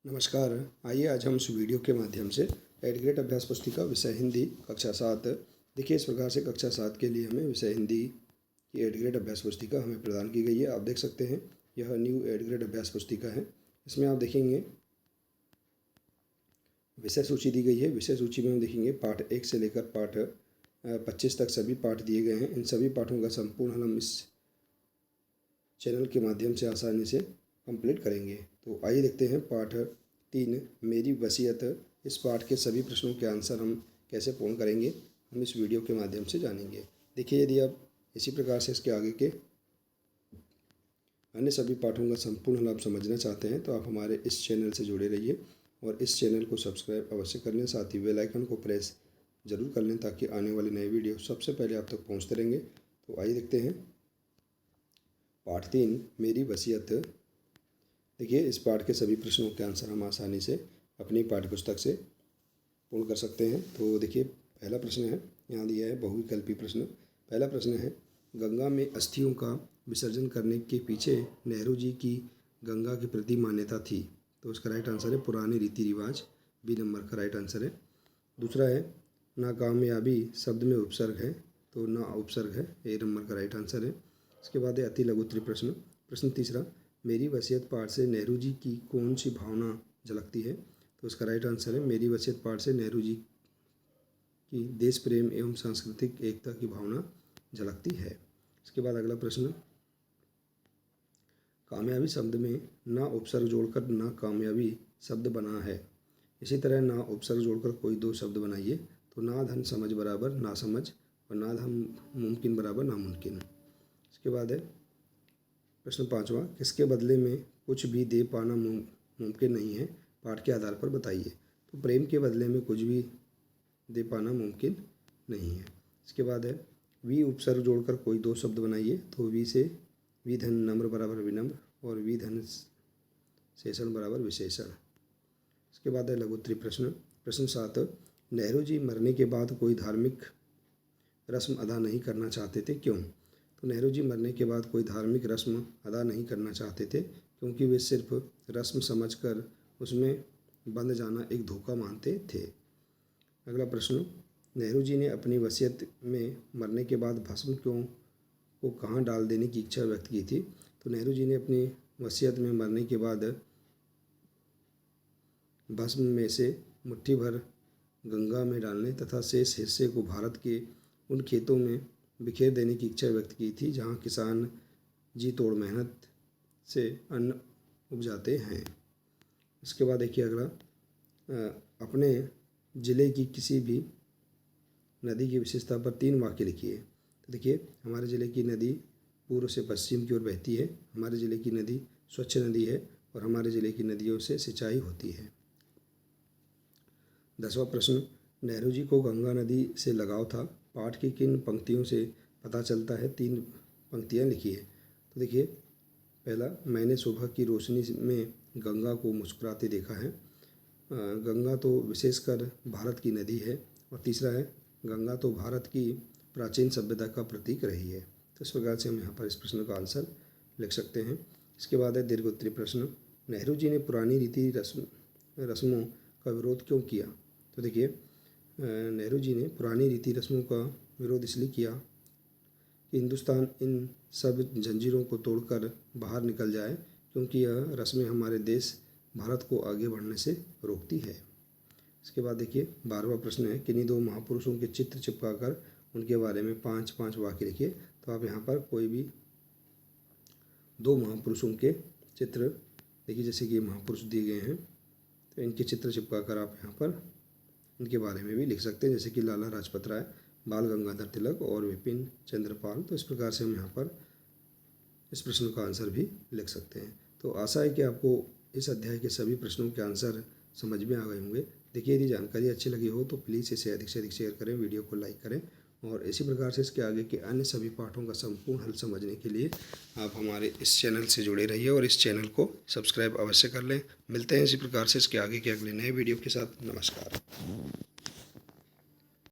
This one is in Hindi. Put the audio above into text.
नमस्कार। आइए आज हम इस वीडियो के माध्यम से एड ग्रेड अभ्यास पुस्तिका विषय हिंदी कक्षा 7। देखिए, इस प्रकार से कक्षा 7 के लिए हमें विषय हिंदी की एड ग्रेड अभ्यास पुस्तिका हमें प्रदान की गई है। आप देख सकते हैं यह न्यू एड ग्रेड अभ्यास पुस्तिका है। इसमें आप देखेंगे विषय सूची दी गई है। विषय सूची में हम देखेंगे पाठ 1 से लेकर पाठ 25 तक सभी पाठ दिए गए हैं। इन सभी पाठों का संपूर्ण हल हम इस चैनल के माध्यम से आसानी से कंप्लीट करेंगे। तो आइए देखते हैं पाठ 3 मेरी वसीयत। इस पाठ के सभी प्रश्नों के आंसर हम कैसे पूर्ण करेंगे हम इस वीडियो के माध्यम से जानेंगे। देखिए, यदि आप इसी प्रकार से इसके आगे के अन्य सभी पाठों का संपूर्ण हल आप समझना चाहते हैं तो आप हमारे इस चैनल से जुड़े रहिए और इस चैनल को सब्सक्राइब अवश्य कर लें। साथ ही बेल आइकन को प्रेस जरूर कर लें ताकि आने वाले नए वीडियो सबसे पहले आप तक पहुँचते रहेंगे। तो आइए देखते हैं पाठ 3 मेरी वसीयत। देखिए, इस पाठ के सभी प्रश्नों के आंसर हम आसानी से अपनी पाठ्यपुस्तक से पूर्ण कर सकते हैं। तो देखिए, पहला प्रश्न है, यहाँ दिया है बहुविकल्पी प्रश्न। पहला प्रश्न है, गंगा में अस्थियों का विसर्जन करने के पीछे नेहरू जी की गंगा के प्रति मान्यता थी। तो इसका राइट आंसर है पुराने रीति रिवाज, बी नंबर का राइट आंसर है। दूसरा है, नाकामयाबी शब्द में उपसर्ग है, तो ना उपसर्ग है, ए नंबर का राइट आंसर है। इसके बाद है अति लघु उत्तरीय प्रश्न। प्रश्न तीसरा, मेरी वसीयत पाठ से नेहरू जी की कौन सी भावना झलकती है। तो इसका राइट आंसर है मेरी वसीयत पाठ से नेहरू जी की देश प्रेम एवं सांस्कृतिक एकता की भावना झलकती है। इसके बाद अगला प्रश्न, कामयाबी शब्द में ना उपसर्ग जोड़कर ना कामयाबी शब्द बना है। इसी तरह ना उपसर्ग जोड़कर कोई दो शब्द बनाइए। तो ना धन समझ बराबर ना समझ और ना धन मुमकिन बराबर नामुमकिन। इसके बाद है प्रश्न पाँचवा, किसके बदले में कुछ भी दे पाना मुमकिन नहीं है, पाठ के आधार पर बताइए। तो प्रेम के बदले में कुछ भी दे पाना मुमकिन नहीं है। इसके बाद है वी उपसर्ग जोड़कर कोई दो शब्द बनाइए। तो वी से वी धन नम्र बराबर विनम्र और वी धन शेषण बराबर विशेषण। इसके बाद है लघु उत्तरीय प्रश्न। प्रश्न 7, नेहरू जी मरने के बाद कोई धार्मिक रस्म अदा नहीं करना चाहते थे, क्यों। तो नेहरू जी मरने के बाद कोई धार्मिक रस्म अदा नहीं करना चाहते थे क्योंकि वे सिर्फ रस्म समझकर उसमें बंध जाना एक धोखा मानते थे। अगला प्रश्न, नेहरू जी ने अपनी वसीयत में मरने के बाद भस्म को कहाँ डाल देने की इच्छा व्यक्त की थी। तो नेहरू जी ने अपनी वसीयत में मरने के बाद भस्म में से मुट्ठी भर गंगा में डालने तथा शेष हिस्से को भारत के उन खेतों में बिखेर देने की इच्छा व्यक्त की थी जहाँ किसान जी तोड़ मेहनत से अन्न उपजाते हैं। इसके बाद देखिए अगला, अपने ज़िले की किसी भी नदी की विशेषता पर 3 वाक्य लिखिए। तो देखिए, हमारे ज़िले की नदी पूर्व से पश्चिम की ओर बहती है, हमारे ज़िले की नदी स्वच्छ नदी है और हमारे ज़िले की नदियों से सिंचाई होती है। 10वां प्रश्न, नेहरू जी को गंगा नदी से लगाव था, पाठ की किन पंक्तियों से पता चलता है। 3 पंक्तियाँ लिखिए। तो देखिए, पहला, मैंने सुबह की रोशनी में गंगा को मुस्कुराते देखा है। गंगा तो विशेषकर भारत की नदी है। और तीसरा है, गंगा तो भारत की प्राचीन सभ्यता का प्रतीक रही है। तो इस प्रकार से हम यहाँ पर इस प्रश्न का आंसर लिख सकते हैं। इसके बाद है दीर्घ उत्तरीय प्रश्न, नेहरू जी ने पुरानी रीति रस्मों का विरोध क्यों किया। तो देखिए, नेहरू जी ने पुरानी रीति रस्मों का विरोध इसलिए किया कि हिंदुस्तान इन सब जंजीरों को तोड़कर बाहर निकल जाए क्योंकि यह रस्में हमारे देश भारत को आगे बढ़ने से रोकती है। इसके बाद देखिए 12वां प्रश्न है, किन्हीं 2 महापुरुषों के चित्र चिपकाकर उनके बारे में 5-5 वाक्य लिखिए। तो आप यहाँ पर कोई भी 2 महापुरुषों के चित्र देखिए, जैसे कि महापुरुष दिए गए हैं तो इनके चित्र चिपकाकर आप यहाँ पर इनके बारे में भी लिख सकते हैं, जैसे कि लाला लाजपत राय, बाल गंगाधर तिलक और विपिन चंद्रपाल। तो इस प्रकार से हम यहाँ पर इस प्रश्न का आंसर भी लिख सकते हैं। तो आशा है कि आपको इस अध्याय के सभी प्रश्नों के आंसर समझ में आ गए होंगे। देखिए, यदि जानकारी अच्छी लगी हो तो प्लीज़ इसे अधिक से अधिक शेयर करें, वीडियो को लाइक करें और इसी प्रकार से इसके आगे के अन्य सभी पाठों का संपूर्ण हल समझने के लिए आप हमारे इस चैनल से जुड़े रहिए और इस चैनल को सब्सक्राइब अवश्य कर लें। मिलते हैं इसी प्रकार से इसके आगे के अगले नए वीडियो के साथ। नमस्कार।